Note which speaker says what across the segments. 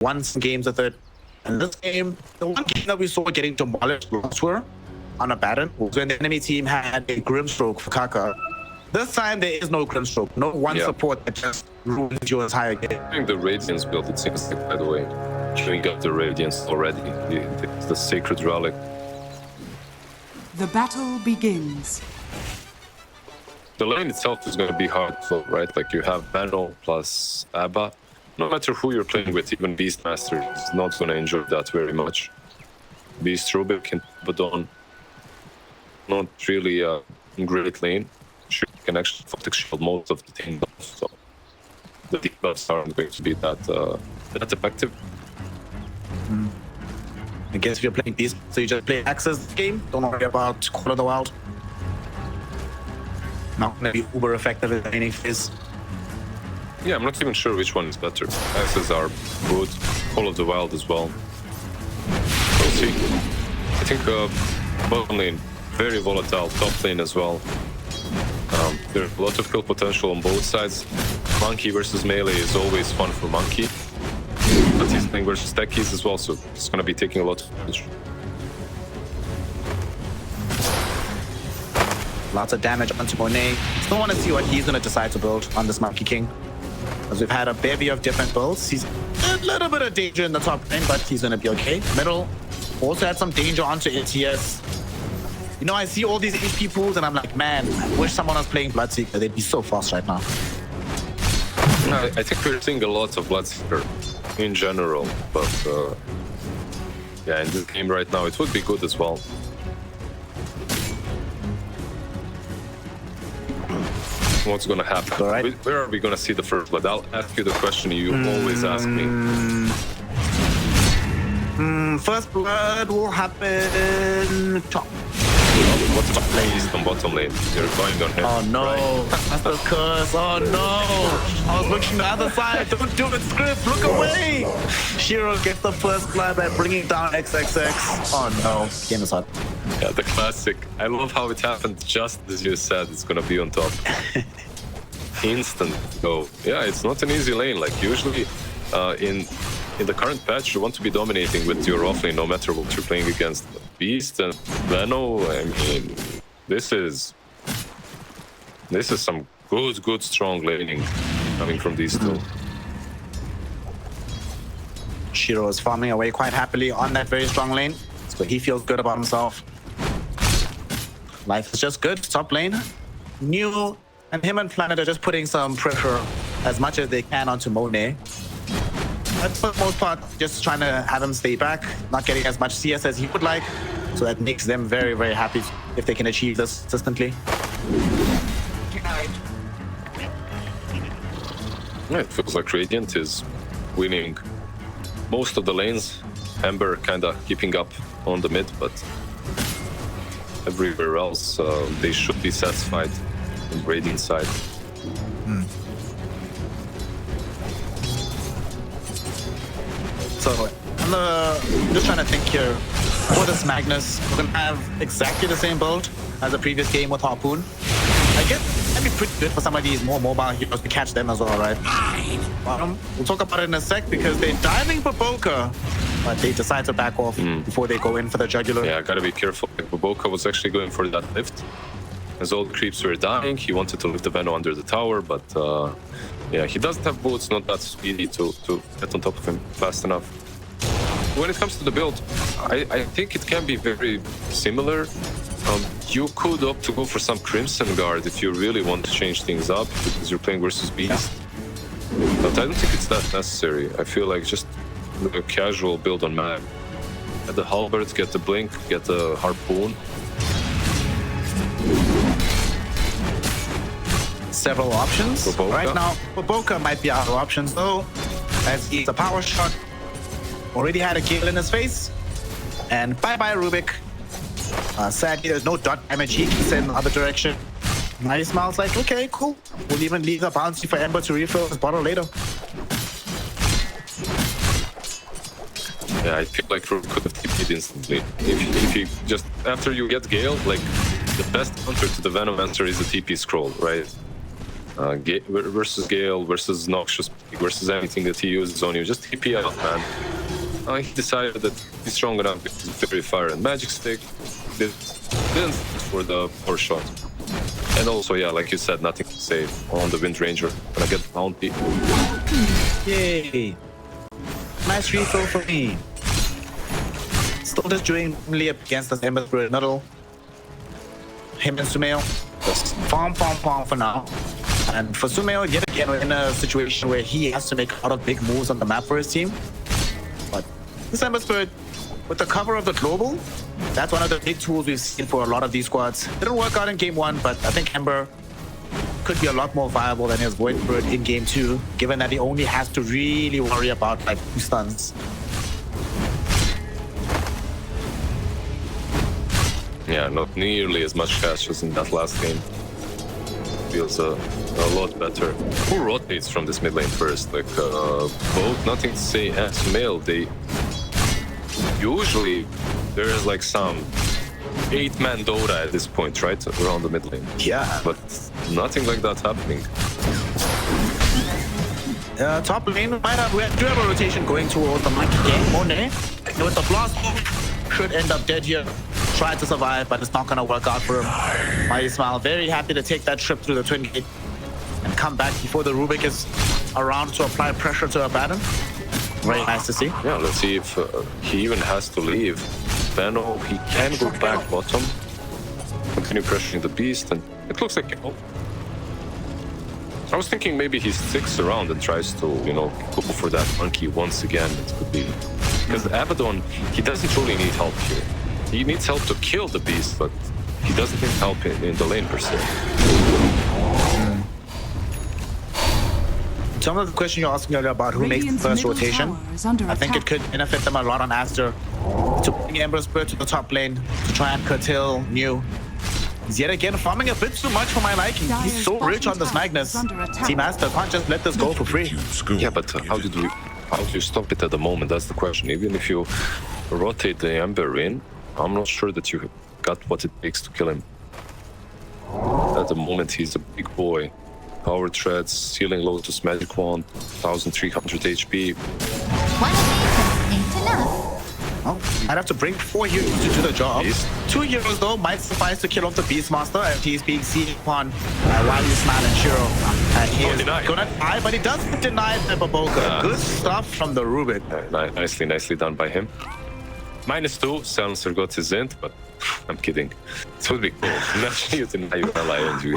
Speaker 1: won some games with it. And this game, the one game that we saw getting demolished last year on Abaddon was when the enemy team had a Grimstroke for Kaka. This time there is no Grimstroke, no one support that just ruins your entire game.
Speaker 2: I think the Radiance build, it seems like, by the way, showing up the Radiance already, the Sacred Relic.
Speaker 3: The battle begins.
Speaker 2: The lane itself is going to be hard to flow, right? Like you have Vandal plus Abba. No matter who you're playing with, even Beastmaster is not going to enjoy that very much. Beast, Rubick, and Abaddon, not really a great lane. Sure, you can actually Photic Shield most of the team buffs, so the debuffs aren't going to be that effective.
Speaker 1: I guess if you're playing Beast, so you just play Access game, don't worry about Quarter of the Wild. Not gonna be uber effective in any phase.
Speaker 2: Yeah, I'm not even sure which one is better. Access are good, Call of the Wild as well. We'll see. I think bottom lane, very volatile, top lane as well. There's a lot of kill potential on both sides. Monkey versus melee is always fun for Monkey. But he's playing versus techies as well, so he's gonna be taking a lot of damage.
Speaker 1: Lots of damage onto Monet. Still want to see what he's gonna decide to build on this Monkey King. As we've had a bevy of different builds. He's a little bit of danger in the top lane, but he's gonna be okay. Middle also had some danger onto ATS. You know, I see all these HP pools and I'm like, man, I wish someone was playing Bloodseeker. They'd be so fast right now.
Speaker 2: I think we're seeing a lot of Bloodseeker in general, but yeah, in this game right now, it would be good as well. What's gonna happen?
Speaker 1: Right.
Speaker 2: Where are we gonna see the first blood? I'll ask you the question you always ask me.
Speaker 1: First blood will happen top.
Speaker 2: What's top lane? East and bottom lane. You're going on him.
Speaker 1: Oh no,
Speaker 2: right?
Speaker 1: that's the curse. Oh no, I was looking the other side. Don't do it, Script. Look away. Shiro gets the first blood by bringing down XXX. Oh no, game is hot.
Speaker 2: Yeah, the classic. I love how it happened just as you said. It's gonna be on top. Instant go. Yeah, it's not an easy lane. Like usually, in the current patch, you want to be dominating with your offlane, no matter what you're playing against. Beast and Veno. I mean, this is some good, strong laning coming from these two.
Speaker 1: Shiro is farming away quite happily on that very strong lane, so he feels good about himself. Life is just good. Top lane, new, and him and Planet are just putting some pressure as much as they can onto Monet. But for the most part, just trying to have him stay back, not getting as much CS as he would like. So that makes them very, very happy if they can achieve this consistently.
Speaker 2: Yeah, it feels like Radiant is winning most of the lanes. Ember kind of keeping up on the mid, but everywhere else, they should be satisfied on Radiant side.
Speaker 1: So I'm just trying to think here. For this Magnus, we're gonna have exactly the same build as the previous game with Harpoon. I guess that'd be pretty good for some of these more mobile heroes to catch them as well, right? We'll talk about it in a sec because they're diving for Boka, but they decide to back off before they go in for the jugular.
Speaker 2: Yeah, gotta be careful. Boka was actually going for that lift. As all the creeps were dying, he wanted to lift the Veno under the tower, but yeah, he doesn't have boots, not that speedy to get on top of him fast enough. When it comes to the build, I think it can be very similar. You could opt to go for some Crimson Guard if you really want to change things up because you're playing versus Beast. But I don't think it's that necessary. I feel like just a casual build on Mag. Get the Halberd, get the Blink, get the Harpoon.
Speaker 1: Several options. Right now, Boka might be out of options though, as he's a power shot. Already had a kill in his face. And bye-bye, Rubick. Sadly, there's no dot damage he can send in the other direction. Now he smiles like, okay, cool. We'll even leave a bouncy for Ember to refill his bottle later.
Speaker 2: Yeah, I feel like Rubick could have TP'd instantly. If you just, after you get Gale, like, the best counter to the Venomancer is a TP scroll, right? Versus Gale, versus Noxious, versus anything that he uses on you. Just TP out, man. He decided that he's strong enough with his Fairy Fire and Magic Stick. Didn't for the power shot. And also, yeah, like you said, nothing to save on the Wind Ranger. Gonna get the bounty.
Speaker 1: Yay! Nice refill for me. Still just doing really against this Ember Spirit Middle. Him and Sumail. Just farm for now. And for Sumail, yet again, we're in a situation where he has to make a lot of big moves on the map for his team. But this Ember Spirit, with the cover of the global, that's one of the big tools we've seen for a lot of these squads. Didn't work out in game 1, but I think Ember could be a lot more viable than his Void Spirit in game 2, given that he only has to really worry about like 2 stuns.
Speaker 2: Yeah, not nearly as much cash as in that last game. Feels a lot better. Who rotates from this mid lane first? Like, both, nothing to say, and Sumail, they... Usually, there's like some 8-man Dota at this point, right? Around the mid lane.
Speaker 1: Yeah.
Speaker 2: But nothing like that happening.
Speaker 1: Top lane, we do have a rotation going towards the Monkey game. Monet, with the blast move, should end up dead here. Tried to survive, but it's not going to work out for him. Mighty Smile, very happy to take that trip through the Twin Gate and come back before the Rubick is around to apply pressure to Abaddon. Very nice to see.
Speaker 2: Yeah, let's see if he even has to leave. Veno, he can go back bottom, continue pressuring the beast, and it looks like... Oh. I was thinking maybe he sticks around and tries to, you know, go for that monkey once again. It could be... Because Abaddon, he doesn't really need help here. He needs help to kill the beast, but he doesn't need help in the lane per se.
Speaker 1: Some of the question you're asking earlier about who makes the first rotation, I think it could benefit them a lot on Aster to bring Ember Spirit to the top lane to try and curtail New. He's yet again farming a bit too much for my liking. He's so rich on this Magnus. Team Aster can't just let this go for free.
Speaker 2: Yeah, but how do you stop it at the moment? That's the question. Even if you rotate the Ember in, I'm not sure that you got what it takes to kill him. At the moment, he's a big boy. Power Treads, Sealing Lotus, Magic Wand, 1300 HP.
Speaker 4: One of these ain't enough.
Speaker 1: Well, I'd have to bring 4 heroes to do the job.
Speaker 2: Beast.
Speaker 1: 2 heroes, though, might suffice to kill off the Beastmaster as he's being seen upon while he's smiling Shiro. He is gonna die, but he doesn't deny the Baboka. Good stuff from the Rubick.
Speaker 2: Nicely done by him. -2, Silencer got his int, but I'm kidding. It would be cool. Imagine you deny your ally and you, you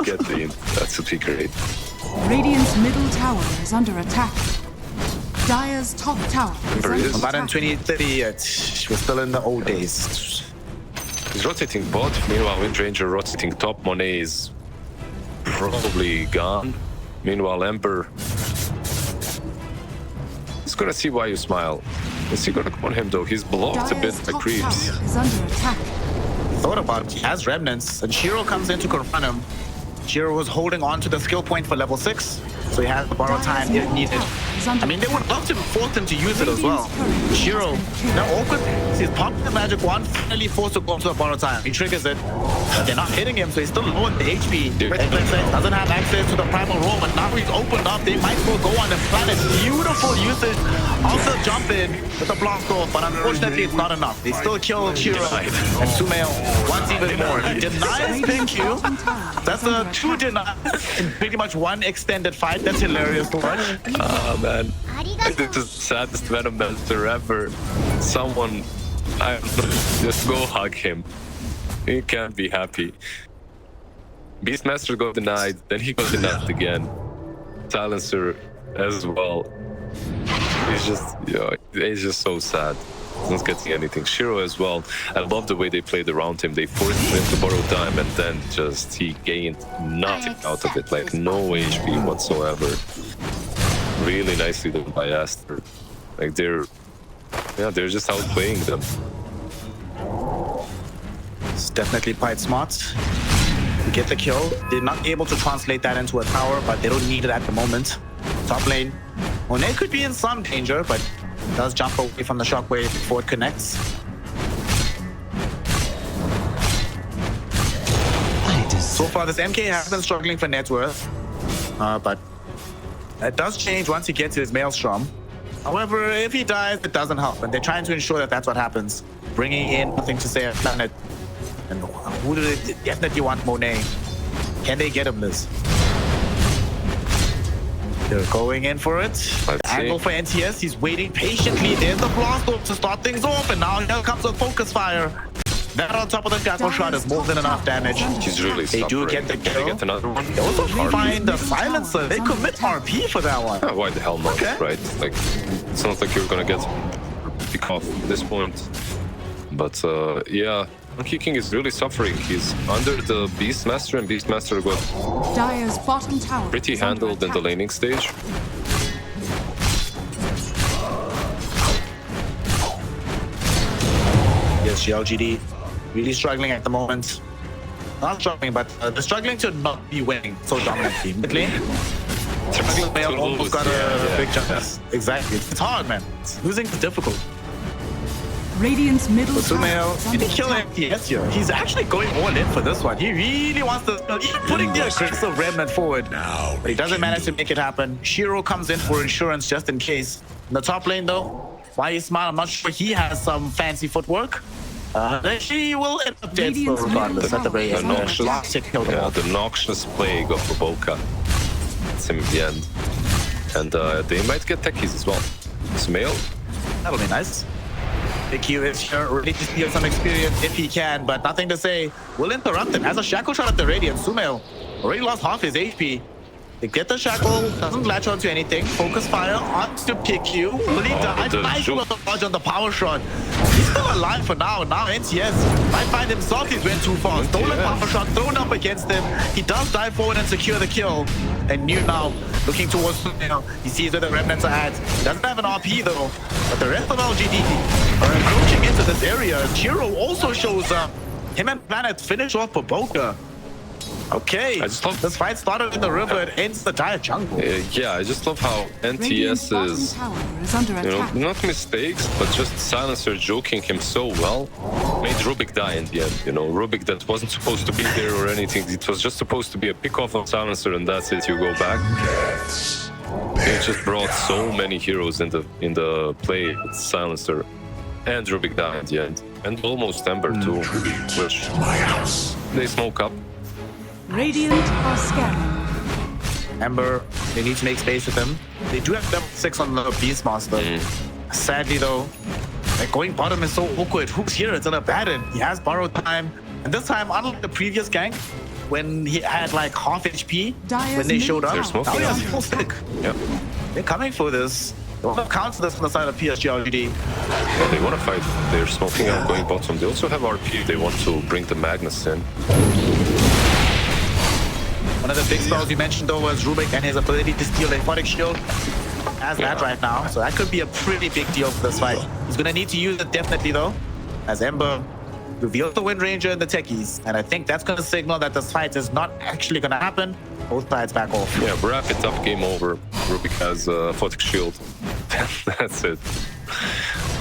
Speaker 2: get the int. That would be great.
Speaker 3: Radiant's middle tower is under attack. Dire's top tower is
Speaker 2: Ember
Speaker 3: under
Speaker 2: is.
Speaker 1: About in
Speaker 3: attack.
Speaker 1: 2030, we're still in the old days.
Speaker 2: He's rotating bot, meanwhile Wind Ranger rotating top. Monet is probably gone. Meanwhile Ember... He's gonna see why you smile. Is he gonna come on him though? He's blocked a bit
Speaker 3: Dire's
Speaker 2: by
Speaker 3: top
Speaker 2: creeps.
Speaker 3: tower is under attack.
Speaker 1: Thought about it, he has remnants, and Shiro comes in to confront him. Shiro was holding on to the skill point for level 6, so he has to borrow time if needed. I mean, they would love to force him to use it as well. Shiro, now awkward, he's popping the magic wand, finally forced to go into the borrow time. He triggers it, but they're not hitting him, so he's still low on the HP. Doesn't have access to the primal roll, but now he's opened up, they might well go on the planet. Beautiful usage of the jump in with the blast off, but unfortunately it's not enough. They still kill Shiro, and Sumail wants even more. He denies thank you. That's a 2 denies in pretty much 1 extended fight. That's hilarious to watch.
Speaker 2: Ah, man. This is the saddest Venom Master ever. Someone, I don't know, just go hug him. He can't be happy. Beastmaster got denied, then he got denied again. Silencer as well. He's just, he's just so sad. He's not getting anything. Shiro as well. I love the way they played around him. They forced him to borrow time, and then just he gained nothing out of it, like no HP whatsoever. Really nicely done by Aster. Like they're just outplaying them.
Speaker 1: It's definitely quite smart. To get the kill. They're not able to translate that into a tower, but they don't need it at the moment. Top lane. Monet could be in some danger, but does jump away from the shockwave before it connects. So far, this MK has been struggling for net worth, but that does change once he gets his Maelstrom. However, if he dies, it doesn't help, and they're trying to ensure that that's what happens. Bringing in nothing to say a planet. And who do they definitely want? Monet. Can they get him, Liz? They're going in for it. The angle for NTS. He's waiting patiently. There's the blast off to start things off, and now here comes a focus fire. That on top of the shackle shot is more than enough damage.
Speaker 2: He's really
Speaker 1: They do get the kill.
Speaker 2: They get another one.
Speaker 1: They also find the silencer. They commit RP for that one.
Speaker 2: Why the hell not,
Speaker 1: Okay.
Speaker 2: right? Like, it's not like you're gonna get pick off at this point. But yeah, Monkey King is really suffering. He's under the Beastmaster, and Beastmaster got
Speaker 3: Dire's bottom tower
Speaker 2: pretty
Speaker 3: is under
Speaker 2: handled in the
Speaker 3: attack.
Speaker 2: laning stage.
Speaker 1: PSG.LGD really struggling at the moment. Not struggling, but they're struggling to not be winning so dominantly. Mid lane, Sumail almost got a big chance. Exactly. It's hard, man. Losing is difficult.
Speaker 3: Radiant's middle
Speaker 1: So
Speaker 3: tower
Speaker 1: Sumail,
Speaker 3: is
Speaker 1: he
Speaker 3: under
Speaker 1: didn't kill
Speaker 3: attack.
Speaker 1: MTS here. He's actually going all in for this one. He really wants to, even putting the aggressive Remnant forward. But he doesn't manage to make it happen. Shiro comes in for insurance just in case. In the top lane though, why he's smart, I'm not sure. He has some fancy footwork. She will end up dead still regardless at the very end. Last hit killed him off.
Speaker 2: The noxious plague of Rubick. It's him in the end. And they might get techies as well. Sumail.
Speaker 1: That'll be nice. Big Q is here, ready to steal some experience if he can, but nothing to say. Will interrupt him. Has a shackle shot at the Radiant. Sumail already lost half his HP. They get the shackle, doesn't latch onto anything. Focus fire onto PQ. Will he die?
Speaker 2: the
Speaker 1: Nice
Speaker 2: juke.
Speaker 1: dodge on the power shot. He's still alive for now. Now NTS might find himself. He's went too far. Stolen power shot thrown up against him. He does dive forward and secure the kill. And New now looking towards Sumail. He sees where the remnants are at. Doesn't have an RP though. But the rest of LGD are encroaching into this area. Shiro also shows up. Him and Planet finish off Boboka. Okay,
Speaker 2: I just love-
Speaker 1: this fight started in the river, it ends the dire jungle.
Speaker 2: Yeah, I just love how
Speaker 3: Radiant's
Speaker 2: NTS
Speaker 3: bottom
Speaker 2: is,
Speaker 3: tower is under attack.
Speaker 2: not mistakes, but just Silencer joking him so well, made Rubick die in the end. Rubick that wasn't supposed to be there or anything. It was just supposed to be a pick-off of Silencer, and that's it. You go back. It just brought so many heroes in the play with Silencer, and Rubick died in the end, and almost Ember too, which they smoke up.
Speaker 3: Radiant are scanning.
Speaker 1: Ember, they need to make space with him. They do have level 6 on the Beastmaster. Sadly though, like going bottom is so awkward. Who's here? It's an Abaddon. He has borrowed time. And this time, unlike the previous gank, when he had like half HP, when they showed up,
Speaker 2: They're smoking
Speaker 1: now he has
Speaker 2: up.
Speaker 1: full stick.
Speaker 2: Yeah.
Speaker 1: They're coming for this. They want to counter this on the side of PSG.LGD.
Speaker 2: Well, they want to fight. They're smoking out, going bottom. They also have RP. They want to bring the Magnus in.
Speaker 1: One of the big spells you mentioned though was Rubick and his ability to steal a Photic Shield. Has that right now, so that could be a pretty big deal for this fight. He's gonna need to use it definitely though, as Ember reveals the Wind Ranger and the Techies, and I think that's gonna signal that this fight is not actually gonna happen. Both sides back off.
Speaker 2: Yeah, wrap it up, game over. Rubick has a Photic Shield. That's it.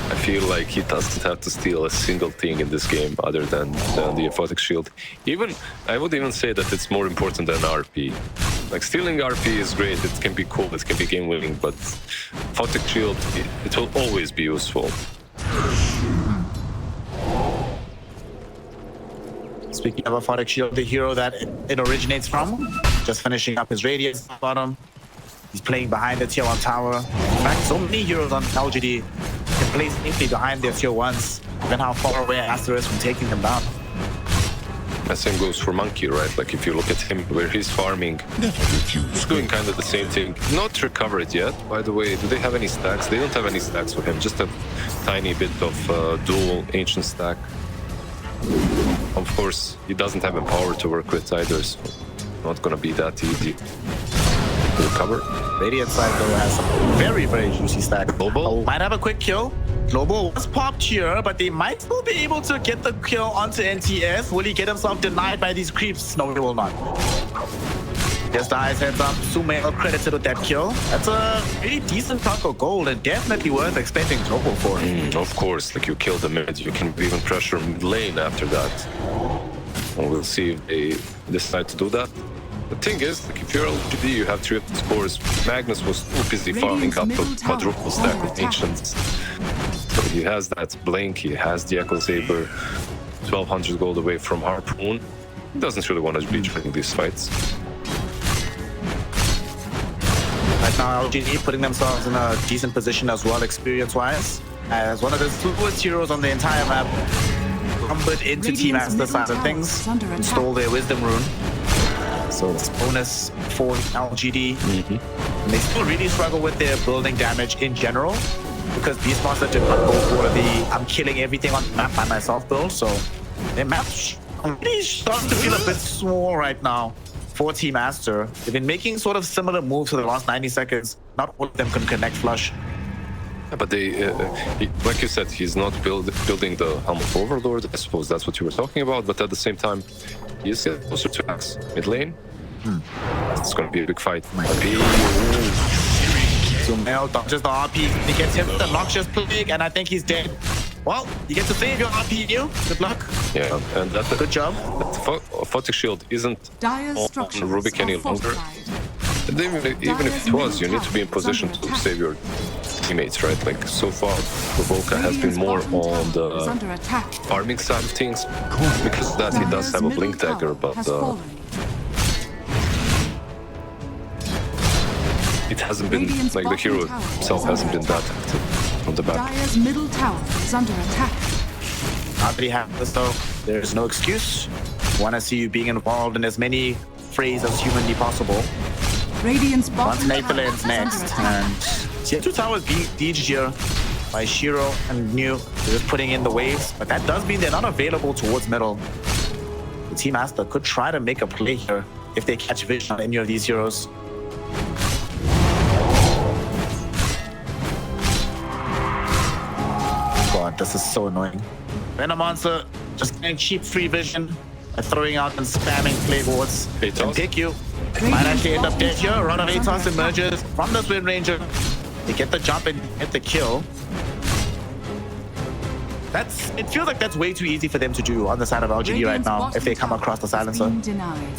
Speaker 2: I feel like he doesn't have to steal a single thing in this game other than the Photic Shield. I would even say that it's more important than RP. Like, stealing RP is great, it can be cool, it can be game winning, but Photic Shield, it will always be useful.
Speaker 1: Speaking of a Photic Shield, the hero that it originates from, just finishing up his radius at the bottom. He's playing behind the tier 1 tower. In fact, so many heroes on LGD can play safely behind their tier 1s, given how far away Aster is from taking them down.
Speaker 2: The same goes for Monkey, right? Like, if you look at him, where he's farming, he's doing kind of the same thing. Not recovered yet, by the way. Do they have any stacks? They don't have any stacks for him. Just a tiny bit of dual ancient stack. Of course, he doesn't have Empower to work with either, so not gonna be that easy to recover.
Speaker 1: Radiant side though has some very, very juicy stack. Global might have a quick kill. Global was popped here, but they might still be able to get the kill onto NTS. Will he get himself denied by these creeps? No, he will not. Just eyes heads up. Sumail credited with that kill. That's a pretty decent chunk of gold and definitely worth expecting Global for.
Speaker 2: Of course, like, you kill the mid, you can even pressure mid lane after that. And we'll see if they decide to do that. The thing is, like, if you're LGD, you have 3 of the scores. Magnus was too busy farming up a quadruple stack of Ancients. So he has that Blink, he has the Echo Saber, 1200 gold away from Harpoon. He doesn't really want to be joining these fights.
Speaker 1: Right now, LGD putting themselves in a decent position as well, experience-wise, as one of the slowest heroes on the entire map, lumbered into Team Aster side of things, install their Wisdom Rune. So it's bonus for LGD. And they still really struggle with their building damage in general, because Beastmaster did not go for the I'm killing everything on the map by myself build. So their map's really starting to feel a bit small right now for Team Aster. They've been making sort of similar moves for the last 90 seconds. Not all of them can connect flush.
Speaker 2: Yeah, but like you said, he's not building the Helm of Overlord. I suppose that's what you were talking about. But at the same time, he's closer to Axe. Mid lane. It's going to be a big fight.
Speaker 1: Zumel dodges the RP. He gets hit with the Noxious Plague, and I think he's dead. Well, you get to save your RP, you. Good luck.
Speaker 2: Yeah, and that
Speaker 1: Good job.
Speaker 2: Photic Shield isn't
Speaker 3: Dire's
Speaker 2: on
Speaker 3: structures
Speaker 2: Rubick any
Speaker 3: are
Speaker 2: longer.
Speaker 3: fortified.
Speaker 2: And even if it was, you need to be in position to save your teammates, right? Like, so far, Rubick has been more on the
Speaker 3: Under attack.
Speaker 2: farming side of things. Because of that, he does have a Blink Dagger, but it hasn't been, like, the hero himself hasn't been that active from the back.
Speaker 3: Dire's middle tower is under attack.
Speaker 1: Now that he has this, though, there is no excuse. Want to see you being involved in as many frays as humanly possible.
Speaker 3: Radiant's
Speaker 1: Once
Speaker 3: bottom tower
Speaker 1: Nathalen's
Speaker 3: is under
Speaker 1: next,
Speaker 3: attack.
Speaker 1: and tier 2 towers being sieged here by Shiro and New. They're just putting in the waves, but that does mean they're not available towards middle. The Team Aster could try to make a play here if they catch vision on any of these heroes. God, this is so annoying. Venom Monster just getting cheap free vision by throwing out and spamming play boards.
Speaker 2: Atos.
Speaker 1: And pick you. Might actually end up dead here. A run of Atos emerges from this Wind Ranger. They get the jump and get the kill. It feels like that's way too easy for them to do on the side of LGD right now if they come across the silencer.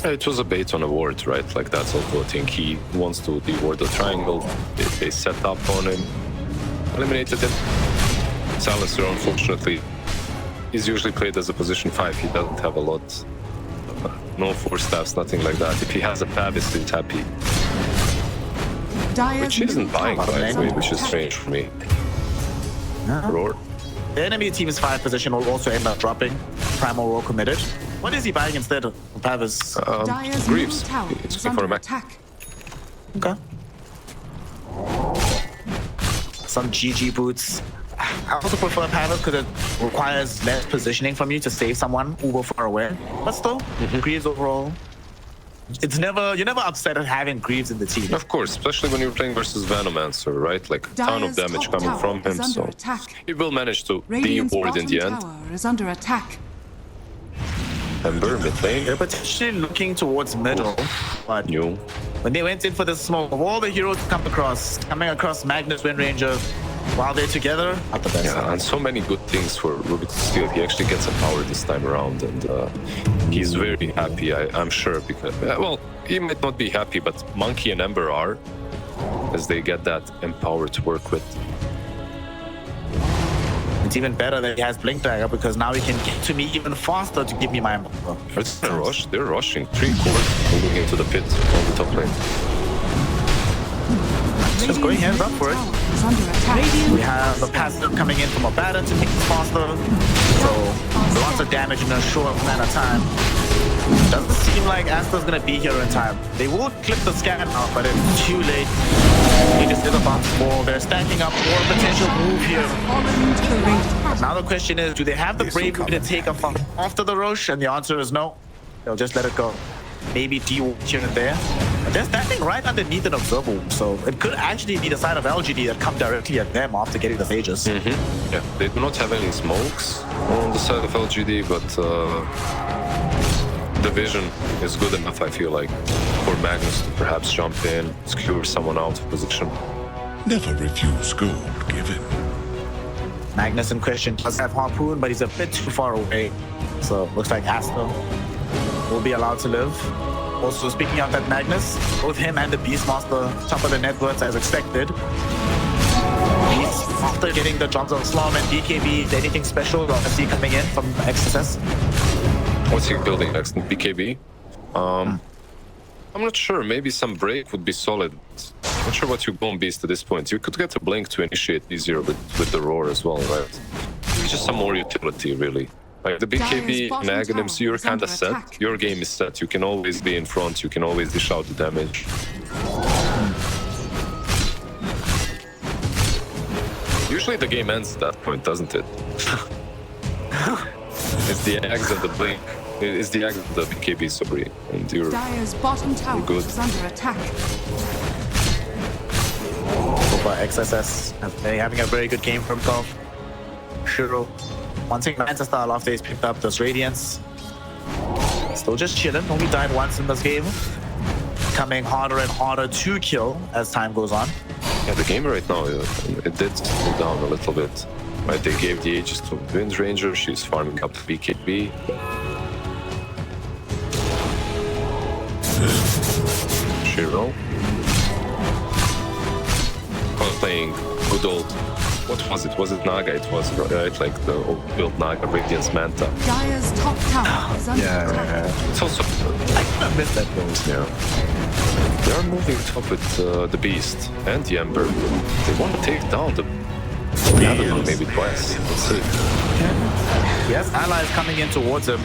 Speaker 2: It was a bait on a ward, right? Like, that's also a thing. He wants to deward the triangle. They set up on him, eliminated him. Silencer, unfortunately, is usually played as a position 5. He doesn't have a lot. No 4 staffs, nothing like that. If he has a Pavis, he's happy. Which isn't buying, by the way, which is strange for me. Roar.
Speaker 1: The enemy team's 5 position will also end up dropping. Primal Roar committed. What is he buying instead of Pavis?
Speaker 2: Greaves. It's for a Mac.
Speaker 1: Okay. Some GG boots. I also prefer Pavis because it requires less positioning from you to save someone uber far away. But still, Greaves overall. You're never upset at having Greaves in the team.
Speaker 2: Of course, especially when you're playing versus Venomancer, right? Like, a ton of damage coming from him, so he will manage to deward in the end.
Speaker 3: Is under attack.
Speaker 2: Ember, mid lane.
Speaker 1: They're potentially looking towards middle, but
Speaker 2: New.
Speaker 1: when they went in for the smoke, of all the heroes coming across Magnus Wind Ranger while they're together, not the best.
Speaker 2: Yeah, and so many good things for Rubick to steal. He actually gets a power this time around, and he's very happy, I'm sure, because, well, he might not be happy, but Monkey and Ember are, as they get that empower to work with.
Speaker 1: It's even better that he has Blink Dagger because now he can get to me even faster to give me my Ember.
Speaker 2: Are they gonna rush? They're rushing 3 cores, moving into the pit on the top lane.
Speaker 1: Just going hands up for it. We have the passive coming in from Abaddon to make it faster. So lots of damage in a short amount of time. Doesn't seem like Aster's gonna be here in time. They will clip the scan out, but it's too late. They just did a bounce ball. They're stacking up for a potential move here. But now the question is, do they have the bravery to take a fight after the Roche? And the answer is no. They'll just let it go. Maybe D here and there. But they're standing right underneath an observer, so it could actually be the side of LGD that come directly at them after getting the Sages.
Speaker 2: Yeah, they do not have any smokes on the side of LGD, but the vision is good enough, I feel like, for Magnus to perhaps jump in, skewer someone out of position.
Speaker 5: Never refuse gold given.
Speaker 1: Magnus in question does have Harpoon, but he's a bit too far away. So looks like Aster will be allowed to live. Also, speaking of that Magnus, both him and the Beastmaster top of the net worth as expected. After getting the jobs of Slum and BKB, is there anything special or is he coming in from XSS?
Speaker 2: What's he building next? BKB? I'm not sure. Maybe some break would be solid. Not sure what you go on Beast at this point. You could get a blink to initiate easier with the roar as well, right? It's just some more utility, really. Like the BKB Magnums, you're kind of set. Your game is set. You can always be in front. You can always dish out the damage. Usually the game ends at that point, doesn't it? It's the Axe and the blink. It's the Axe and the BKB, sorry. And you're
Speaker 3: Dire's bottom tower
Speaker 2: good.
Speaker 3: is under attack.
Speaker 1: Over XSS, having a very good game for himself. Shiro, wanting Manta style after he's picked up those Radiance. Still just chilling, only died once in this game. Becoming harder and harder to kill as time goes on.
Speaker 2: Yeah, the game right now, it did slow down a little bit. Right, they gave the Aegis to Wind Ranger, she's farming up the BKB. Shiro. Playing good old, what was it? Was it Naga? It was, right? Like the old build Naga, Radiance Manta.
Speaker 3: Dire's top tower is under attack.
Speaker 2: It's also,
Speaker 1: I kind of missed that build.
Speaker 2: yeah. They are moving top with the Beast and the Ember. They want to take down the other one maybe twice. Let's see.
Speaker 1: Yes, allies coming in towards him.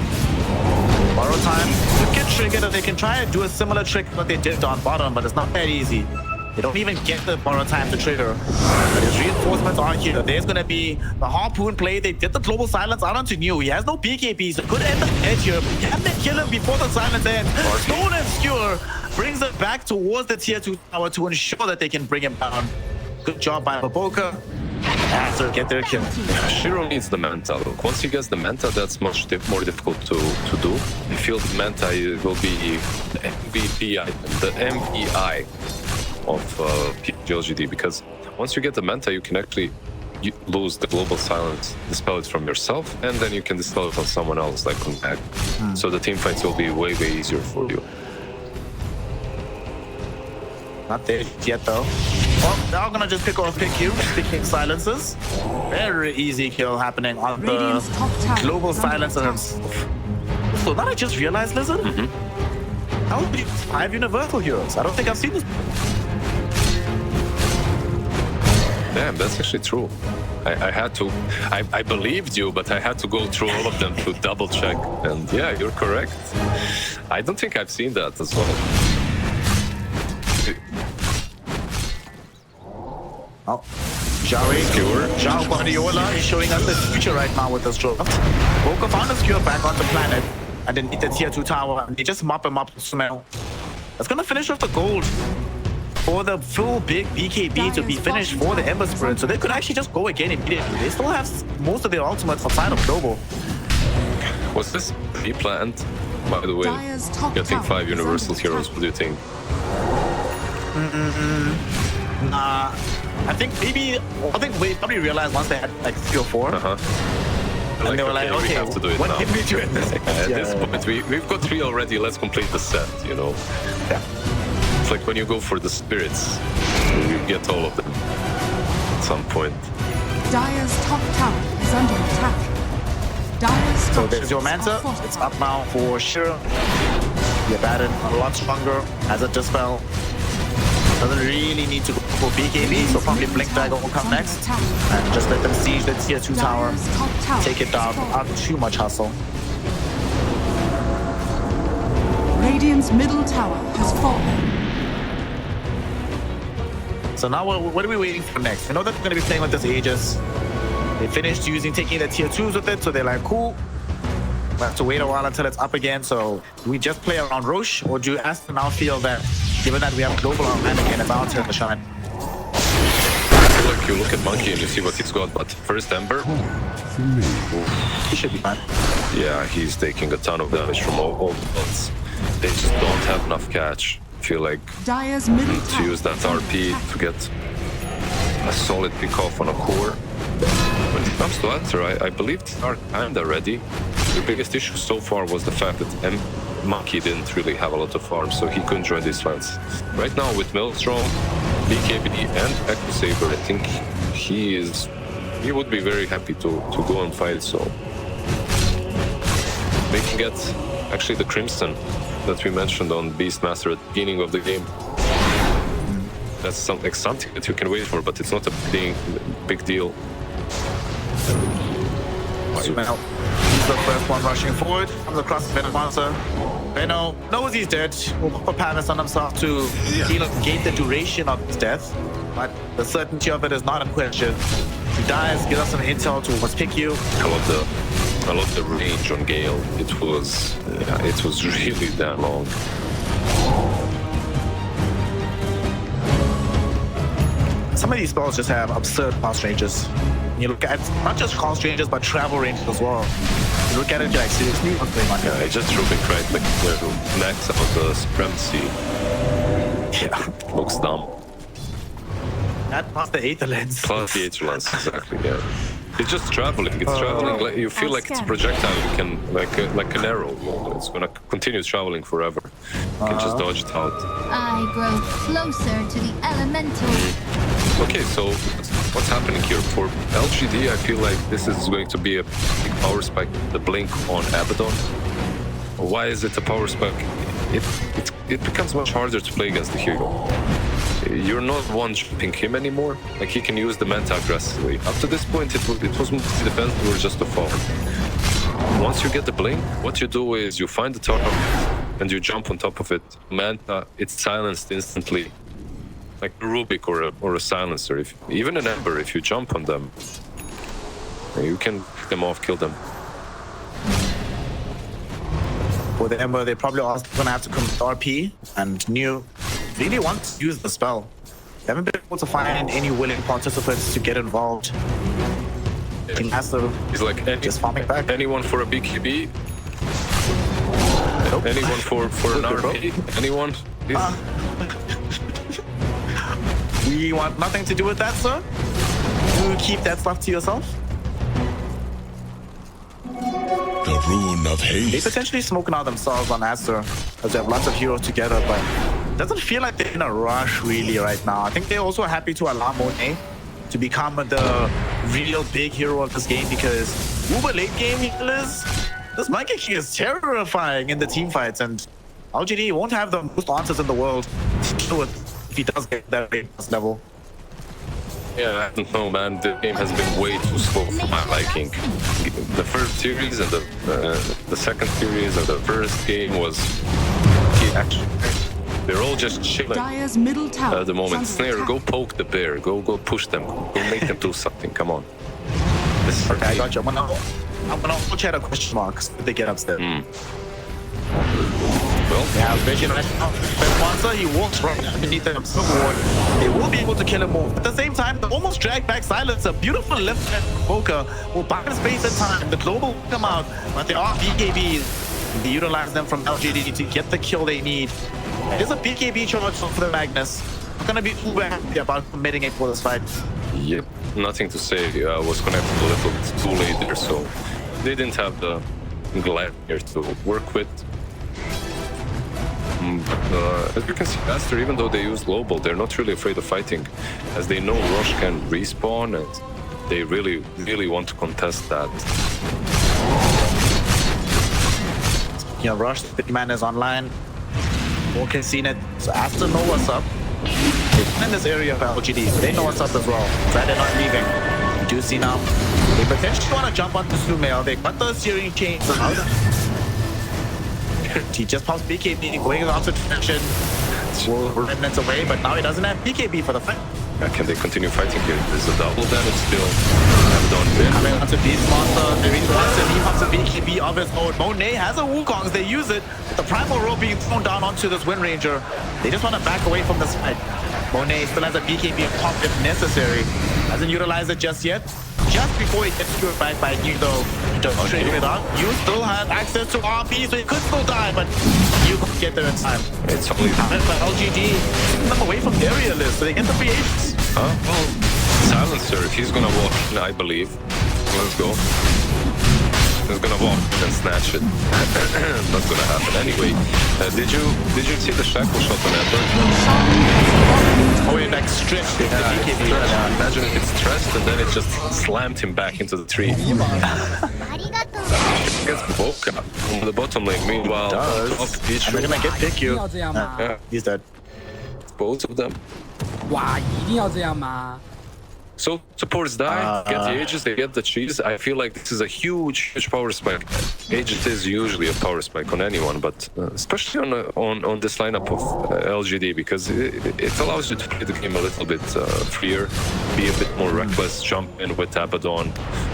Speaker 1: Borrow time. They can trigger it. They can try and do a similar trick that they did on bottom, but it's not that easy. They don't even get the borrow time to trigger. But his reinforcements are here. There's going to be the Harpoon play. They did the global silence out onto New. He has no BKB, so could end the edge here. Can they kill him before the silence ends? Stone and Skewer brings it back towards the tier 2 tower to ensure that they can bring him down. Good job by Baboka. Aster get their kill.
Speaker 2: Shiro needs the Manta. Look, once he gets the Manta, that's much more difficult to do. I feel the Manta will be the MVP item, the MPI of PSG.LGD, because once you get the Manta, you can actually lose the global silence, dispel it from yourself, and then you can dispel it on someone else, like on Mag. So the team fights will be way easier for you.
Speaker 1: Not there yet though. Well, they're gonna just pick you, picking silences. Very easy kill happening on the global silencer himself. So now I just realized, Lizard, how do you 5 universal heroes? I don't think I've seen this.
Speaker 2: Damn, that's actually true. I had to, I believed you, but I had to go through all of them to double check. And yeah, you're correct. I don't think I've seen that as well.
Speaker 1: Oh, Jao Guardiola is showing us the future right now with this draft. Boca found a Skewer back on the planet and then hit the tier 2 tower and they just mop him up with Smell. That's gonna finish off the gold for the full big BKB to be finished for the Ember Spirit. So they could actually just go again immediately. They still have most of their ultimates outside of Global.
Speaker 2: Was this pre-planned? By the way, getting 5 universal heroes, what do you think?
Speaker 1: Nah, I think we probably realized once they had like 3 or 4. And they were like, okay,
Speaker 2: we have to do it
Speaker 1: what
Speaker 2: now.
Speaker 1: can we do in this?
Speaker 2: At this point, we've got 3 already, let's complete the set, you know?
Speaker 1: Yeah.
Speaker 2: It's like when you go for the spirits, you get all of them at some point.
Speaker 3: Dire's top tower is under attack. Dire's
Speaker 1: So there's your Manta. It's up now for Shiro. The Abaddon a lot stronger as a Dispel. Doesn't really need to go for BKB, so probably Blink Dagger will come next. And just let them siege the tier 2 tower. Take it down without too much hustle.
Speaker 3: Radiant's middle tower has fallen.
Speaker 1: So now what are we waiting for next? We know that we're going to be playing with this Aegis. They finished taking the tier 2s with it, so they're like, cool. We have to wait a while until it's up again. So do we just play around Roche, or do Aster now feel that, given that we have global on hand again, it's our turn to shine?
Speaker 2: Look, you look at Monkey and you see what he's got, but first Ember.
Speaker 1: He should be fine.
Speaker 2: Yeah, he's taking a ton of damage from all the builds. They just don't have enough catch. I feel like
Speaker 3: Dire's middle
Speaker 2: to
Speaker 3: tower
Speaker 2: use that RP to get a solid pick off on a core. When it comes to Aster, I believe they are kinda ready. The biggest issue so far was the fact that Monkey didn't really have a lot of farm, so he couldn't join these fights. Right now with Maelstrom, BKB and Echo Saber, I think he would be very happy to go and fight, so they can get actually the Crimson that we mentioned on Beastmaster at the beginning of the game. That's something that you can wait for, but it's not a big deal.
Speaker 1: Well, he's the first one rushing forward. Comes across the Venom Monster. Venom knows he's dead. Will put Panis on himself to elongate the duration of his death. But the certainty of it is not in question. He dies, gives us some intel towards pick you.
Speaker 2: I love the range on Gale. It was really that long.
Speaker 1: Some of these spells just have absurd cost ranges. You look at not just cost ranges, but travel ranges as well. You look at it, you're like, seriously, what's going on here?
Speaker 2: Yeah, I just Rubick, right? Like, max out the supremacy.
Speaker 1: Yeah.
Speaker 2: Looks dumb.
Speaker 1: That plus the Aether Lens.
Speaker 2: Plus the Aether Lens, exactly, yeah. It's just traveling. It's traveling. Like, you feel like it's a projectile. You can, like an arrow. It's gonna continue traveling forever. You can just dodge it out.
Speaker 4: I grow closer to the elemental.
Speaker 2: Okay, so what's happening here? For LGD, I feel like this is going to be a big power spike. The blink on Abaddon. Why is it a power spike? It becomes much harder to play against the hero. You're not one-jumping him anymore. Like, he can use the Manta aggressively. Up to this point, it was mostly defensive or just a fall. Once you get the blink, what you do is you find the tower and you jump on top of it. Manta, it's silenced instantly. Like a Rubick or a silencer. Even an Ember, if you jump on them, you can pick them off, kill them.
Speaker 1: For the Ember, they're probably also going to have to come with RP, and New really wants to use the spell. They haven't been able to find any willing participants to get involved.
Speaker 2: Yeah.
Speaker 1: Aster
Speaker 2: He's like,
Speaker 1: just farming back.
Speaker 2: Anyone for a BKB?
Speaker 1: Nope.
Speaker 2: Anyone for an RP? Anyone?
Speaker 1: We want nothing to do with that, sir. You keep that stuff to yourself.
Speaker 5: The rune of
Speaker 1: They
Speaker 5: haste.
Speaker 1: potentially smoking out themselves on Aster, as they have lots of heroes together, but it doesn't feel like they're in a rush really right now. I think they're also happy to allow Monet to become the real big hero of this game, because uber late game healers, this Monkey King is terrifying in the team fights, and LGD won't have the most answers in the world to deal with if he does get that rate level.
Speaker 2: Yeah, I don't know, man. The game has been way too slow for my liking. The first series and the second series and the first game was actually they're all just chilling
Speaker 3: Dire's middle tower
Speaker 2: at the moment.
Speaker 3: is under
Speaker 2: Snare,
Speaker 3: attack.
Speaker 2: go poke the bear. Go push them. Go make them do something. Come on. This is
Speaker 1: Okay, I got you. I'm gonna all chat a question marks if they get upstairs.
Speaker 2: Well,
Speaker 1: Yeah, vision right now. But Monster, he walks right underneath them. They will be able to kill him more. At the same time, the almost drag back Silence, a beautiful left hand poker will buy the space and time. The global will come out, but they are BKBs. They utilize them from LGD to get the kill they need. It is a BKB charge for the Magnus. I'm gonna be uber happy about committing it for this fight.
Speaker 2: yep. Nothing to say. I was connected a little bit too late there, so they didn't have the glide here to work with. But as you can see, Aster, even though they use global, they're not really afraid of fighting, as they know Rosh can respawn, and they really, really want to contest that.
Speaker 1: You know, Rush, the man is online. Walk has seen it. So Aster know what's up. They're in this area of LGD, so they know what's up as well. Right, they're not leaving. You do see now. They potentially want to jump onto Sumail. They got the steering chains out. He just pops BKB, going onto deflection. Will remnants away, but now he doesn't have BKB for the fight.
Speaker 2: Can they continue fighting here? There's a double damage still. Abaddon
Speaker 1: Coming onto Beast Monster, there is once and he pops a BKB of his own. Monet has a Wukong's, they use it. With the primal rope being thrown down onto this Wind Ranger. They just want to back away from this fight. Monet still has a BKB pop if necessary. Hasn't utilized it just yet. Just before he gets cured back by New though, don't trade it out. You still have access to RP, so you could still die, but you could get there in time.
Speaker 2: It's only
Speaker 1: But LGD taking them away from the area list, so they get the free agents.
Speaker 2: Well, Silencer, he's gonna walk in, I believe. Let's go. is gonna walk and snatch it. Not gonna happen anyway. Did you see the shackle shot on Ember?
Speaker 1: Oh, it like stripped it.
Speaker 2: Imagine if it's stressed and then it just slammed him back into the tree. Against Boca on the bottom lane. Meanwhile, top each
Speaker 1: And they're gonna get pick you.
Speaker 6: 要这样吗？
Speaker 2: yeah,
Speaker 1: He's dead.
Speaker 2: both of them.
Speaker 6: 哇，一定要这样吗？
Speaker 2: So supports die, get the Aegis, they get the cheese. I feel like this is a huge power spike. Aegis is usually a power spike on anyone, but especially on this lineup of LGD, because it allows you to play the game a little bit freer, be a bit more reckless, jump in with Abaddon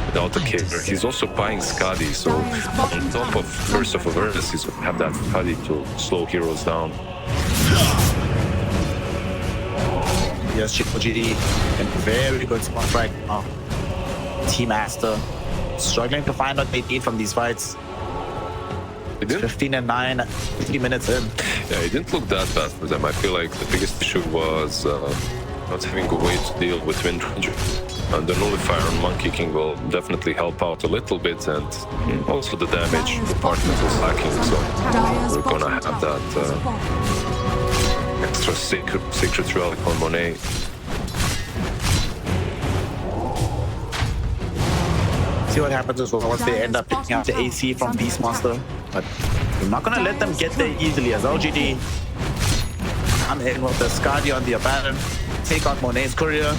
Speaker 2: without the killer. He's also buying Skadi, so on top of Curse of Awareness, he's gonna have that Skadi to slow heroes down.
Speaker 1: Yes, shiro.GD in very good spot right now. Team Aster struggling to find what they need from these fights.
Speaker 2: They did?
Speaker 1: 15 and 9, 50 minutes in.
Speaker 2: Yeah, it didn't look that bad for them. I feel like the biggest issue was not having a way to deal with wind ranger. The nullifier on Monkey King will definitely help out a little bit, and also the damage department was lacking, so we're gonna have that extra secret relic on Monet.
Speaker 1: See what happens as well once they end up picking up the AC from Beastmaster. But we're not gonna let them get there easily as LGD. I'm in with the Skadi on the Abaddon, take out Monet's courier.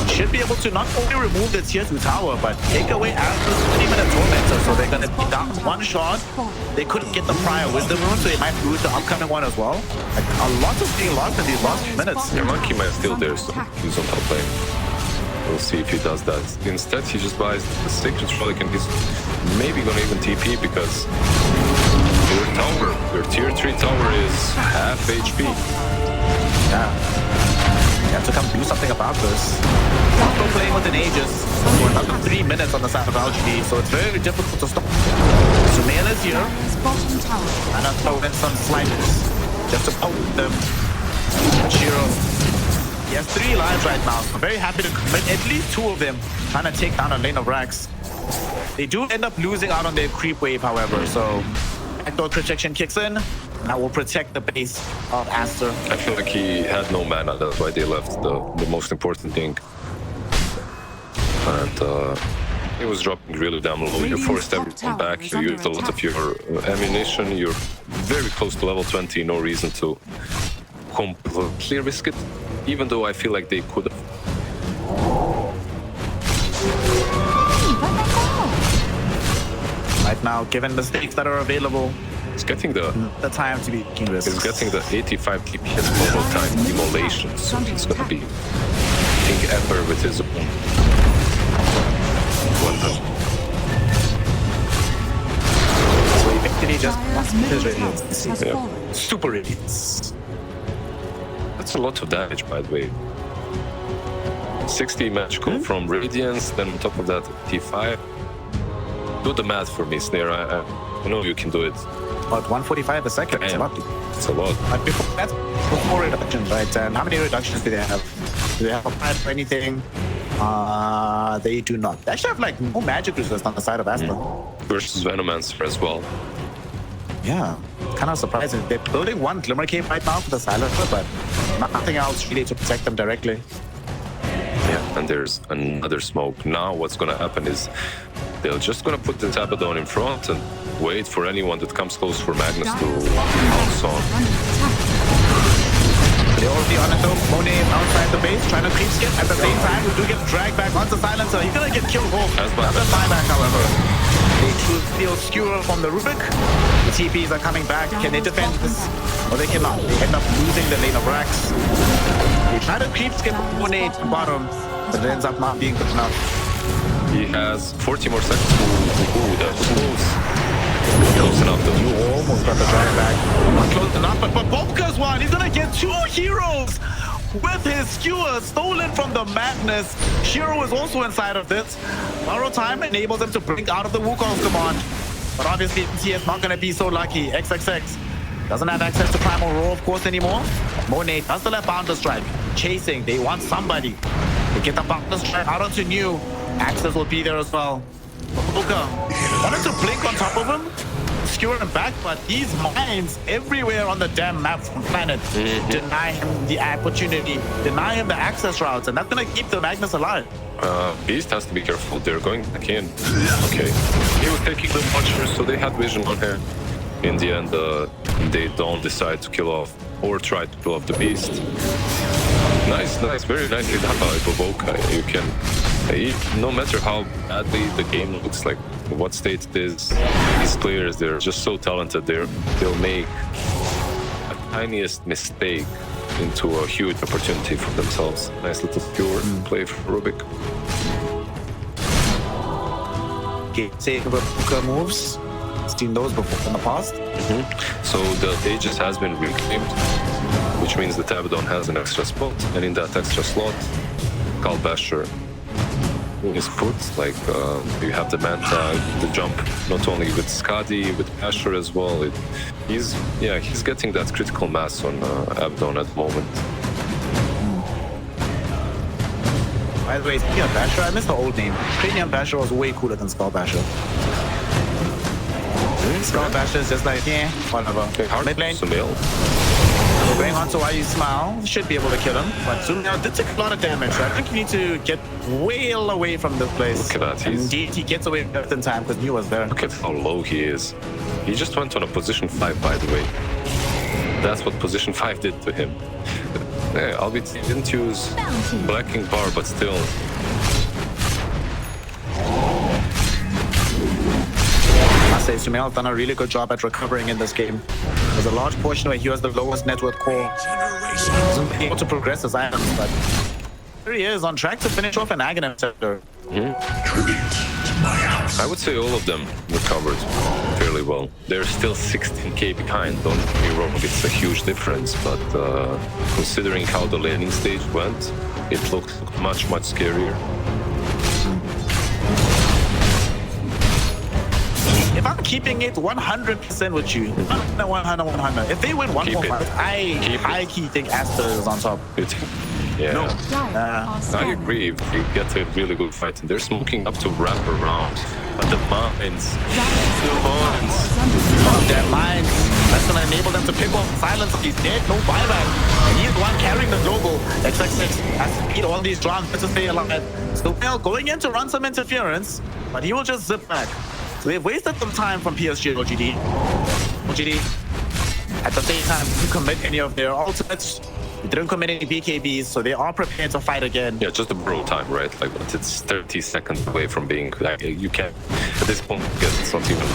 Speaker 1: Should be able to not only remove the tier 2 tower, but take away Aster's 20-minute tormentor. So they're gonna be down one shot. They couldn't get the prior wisdom rune, so they might lose the upcoming one as well. Like, a lot is being lost in these last few minutes.
Speaker 2: Your Monkey might still there, so he's on top lane. We'll see if he does that. Instead, he just buys the Sacred Relic, and he's maybe gonna even TP because your tier 3 tower is half HP.
Speaker 1: Yeah. You have to come do something about this. Also playing with an Aegis for another 3 minutes on the side of LGD, so it's very difficult to stop. Sumail is here,
Speaker 3: Bottom tower.
Speaker 1: and I'll throw in some sliders just to poke them. Shiro, he has 3 lives right now. I'm very happy to commit at least 2 of them, trying to take down a lane of Rax. They do end up losing out on their creep wave, however, so backdoor protection kicks in. That will protect the base of Aster.
Speaker 2: I feel like he had no mana, that's why they left the most important thing. And he was dropping really damn low. You forced everyone back, you used a lot of your ammunition, you're very close to level 20, no reason to completely risk it, even though I feel like they could have.
Speaker 1: Right now, given the stakes that are available,
Speaker 2: He's getting the
Speaker 1: time to be taking risks.
Speaker 2: He's getting the 85 DPS mobile time immolation, so he's gonna be King Ember with his own weapon.
Speaker 1: So he effectively just lost his radiance.
Speaker 3: Has
Speaker 2: Yeah.
Speaker 3: fallen.
Speaker 1: Super radiance.
Speaker 2: That's a lot of damage, by the way. 60 magical from Radiance, then on top of that, T5. Do the math for me, Snare. I know you can do it.
Speaker 1: About 145 a second. It's a lot.
Speaker 2: It's a lot.
Speaker 1: But before that, with more reductions, right? And how many reductions do they have? Do they have a pipe or anything? They do not. They actually have like no magic resist on the side of Aster.
Speaker 2: Versus Venomancer as well.
Speaker 1: Yeah, kind of surprising. They're building one Glimmer Cave right now for the Silencer, but nothing else really to protect them directly.
Speaker 2: Yeah, and there's another smoke. Now what's gonna happen is they're just gonna put the Abaddon in front and wait for anyone that comes close for Magnus to pounce on.
Speaker 1: They're already on it though. Monet outside the base, trying to creep skip. At the same time, we do get dragged back onto Silencer. He's gonna get killed whole. Another buyback, however. They choose steal Skewer from the Rubick. The TPs are coming back. Can they defend this? Or they cannot. They end up losing the lane of Rax. They try to creep skip Monet to bottom, but it ends up not being good enough.
Speaker 2: He has 40 more seconds to that was close. Close enough though.
Speaker 1: You almost got the drive back. Not close enough, but Bobka's one. He's gonna get 2 heroes with his skewer stolen from the madness. Shiro is also inside of this. Borrow time enables him to break out of the Wukong's command. But obviously, he is not gonna be so lucky. XXX doesn't have access to Primal Roar, of course, anymore. Monet does still have Boundless Strike. Chasing, they want somebody. They get the Boundless Strike out onto New. Access will be there as well. Boka Wanted to blink on top of him, skewer him back, but these mines everywhere on the damn map from Planet deny him the opportunity, deny him the access routes, and that's gonna keep the Magnus alive.
Speaker 2: Beast has to be careful. They're going back in. Okay. He was taking the puncher, so they had vision on him. In the end, they don't decide to kill off or try to kill off the Beast. Nice, very nicely done by Boboka. You can, no matter how badly the game looks, like what state it is, these players, they're just so talented. They'll make a tiniest mistake into a huge opportunity for themselves. Nice little pure play for Rubick.
Speaker 1: Okay, say Boboka moves. Seen those before in the past.
Speaker 2: So the Aegis has been reclaimed, which means that Abaddon has an extra spot, and in that extra slot, Basher is put. Like you have the Manta, the jump, not only with Skadi, with Basher as well. He's getting that critical mass on Abaddon at the moment.
Speaker 1: By the way, speaking of Basher, I missed the old name. Cranium Basher was way cooler than Skull Basher. Skull Basher is just like, yeah, whatever. Mid lane. Going on to why you smile, should be able to kill him. But Sumail did take a lot of damage, so I think you need to get well away from this place.
Speaker 2: Look at that.
Speaker 1: Indeed, he gets away just in time because Mew was there.
Speaker 2: Look at how low he is. He just went on a position 5, by the way. That's what position 5 did to him. Yeah, albeit he didn't use Blacking Bar, but still.
Speaker 1: I say Sumail has done a really good job at recovering in this game. There's a large portion where he was the lowest net worth core. Hasn't been able to progress his items, but here he is on track to finish off an Aghanim sector.
Speaker 2: I would say all of them recovered fairly well. They're still 16k behind, don't get me wrong, it's a huge difference, but considering how the laning stage went, it looked much scarier.
Speaker 1: If I'm keeping it 100% with you, 100. If they win one more fight, I key think Aster is on top.
Speaker 2: Yeah,
Speaker 1: No.
Speaker 2: I agree. If you get a really good fight, and they're smoking up to wrap around, but the mines,
Speaker 1: Their mines, that's gonna enable them to pick off Silence. He's dead, no buyback. And he's the one carrying the global. XX6 has to beat all these drums to stay alive. So well, going in to run some interference, but he will just zip back. So they've wasted some time from PSG.LGD. LGD, at the same time, didn't commit any of their ultimates. They didn't commit any BKBs, so they are prepared to fight again.
Speaker 2: Yeah, just the bro time, right? Like, but it's 30 seconds away from being, like, you can't, at this point, get it's not even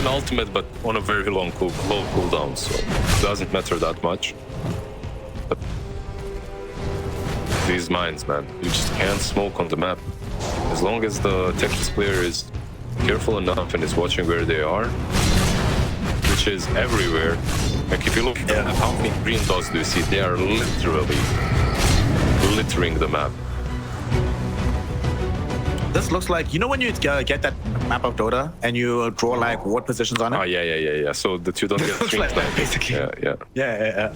Speaker 2: an ultimate, but on a very low cooldown, so it doesn't matter that much. But these mines, man, you just can't smoke on the map. As long as the Texas player is careful enough and is watching where they are, which is everywhere. Like if you look at how many green dots do you see, they are literally littering the map.
Speaker 1: This looks like, you know when you get that map of Dota and you draw like ward positions on it?
Speaker 2: Oh, yeah. So that you don't get
Speaker 1: Looks like that, basically.
Speaker 2: Yeah.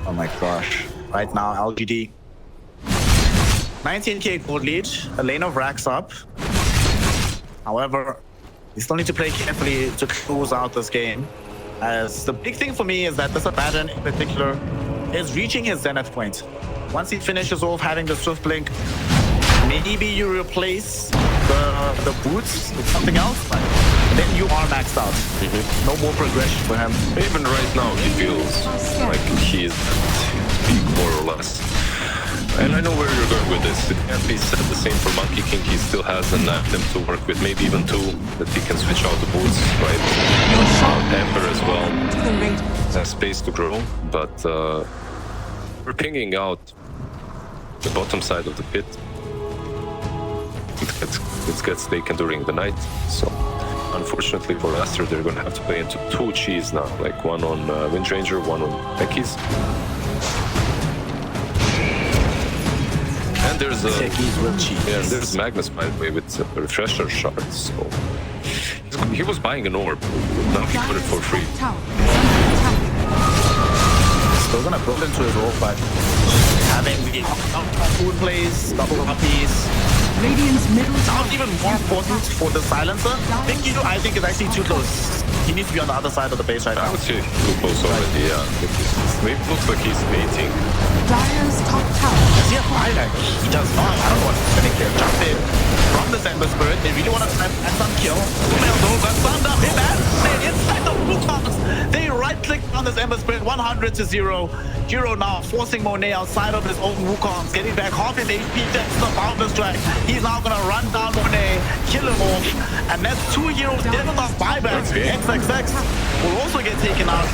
Speaker 1: Oh my gosh. Right now, LGD. 19k gold lead, a lane of racks up. However, you still need to play carefully to close out this game. As the big thing for me is that this Abaddon in particular is reaching his zenith point. Once he finishes off having the Swift Blink, maybe you replace the boots with something else, but then you are maxed out. No more progression for him.
Speaker 2: Even right now, he feels like he is peak, more or less. And I know where you're going with this. It can't be said the same for Monkey King. He still has an item to work with, maybe even 2, that he can switch out the boots, right? Ember as well. Has space to grow, but we're pinging out the bottom side of the pit. It gets taken during the night, so unfortunately for Aster, they're going to have to play into 2 cheese now, like one on Windranger, one on Techies. And there's there's Magnus, by the way, with refresher shards. So he was buying an orb. Now he got it for free.
Speaker 1: Still gonna build into his orb, but having running the Harpoon plays, double puppies.
Speaker 3: Radiant's middle
Speaker 1: Now
Speaker 3: tower.
Speaker 1: even more important for the silencer. Vicky, I think is actually too close. He needs to be on the other side of the base right
Speaker 2: I
Speaker 1: now.
Speaker 2: would say too close already, yeah. Maybe looks like he's baiting.
Speaker 3: Dire's top tower.
Speaker 1: Does he have buyback? He does not. I don't know what's happening here. Jump in from the Ember Spirit. They really want to try and some kill. Meldo got slammed up him and they're inside the Wukongs. They right-clicked on this Ember Spirit 100 to 0. Shiro now forcing Monet outside of his own Wukongs, getting back half his HP. That's the Boundless Strike. He's now gonna run down Monet, kill him off, and that's 2 heroes dead enough buyback. XXX will also get taken out.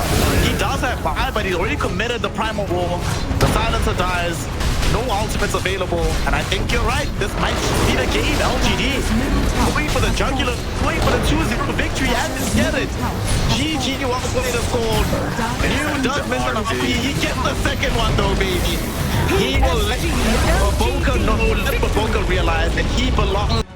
Speaker 1: He does have buy, but he's already committed the Primal War. The Silencer dies. No ultimates available, and I think you're right. This might be the game. LGD going for the jugular, going for the 2-0 victory, and get it. GG, well played is called. New does miss an RP. He gets the second one though, baby. He will let Baboka know, let Baboka realize that he belongs.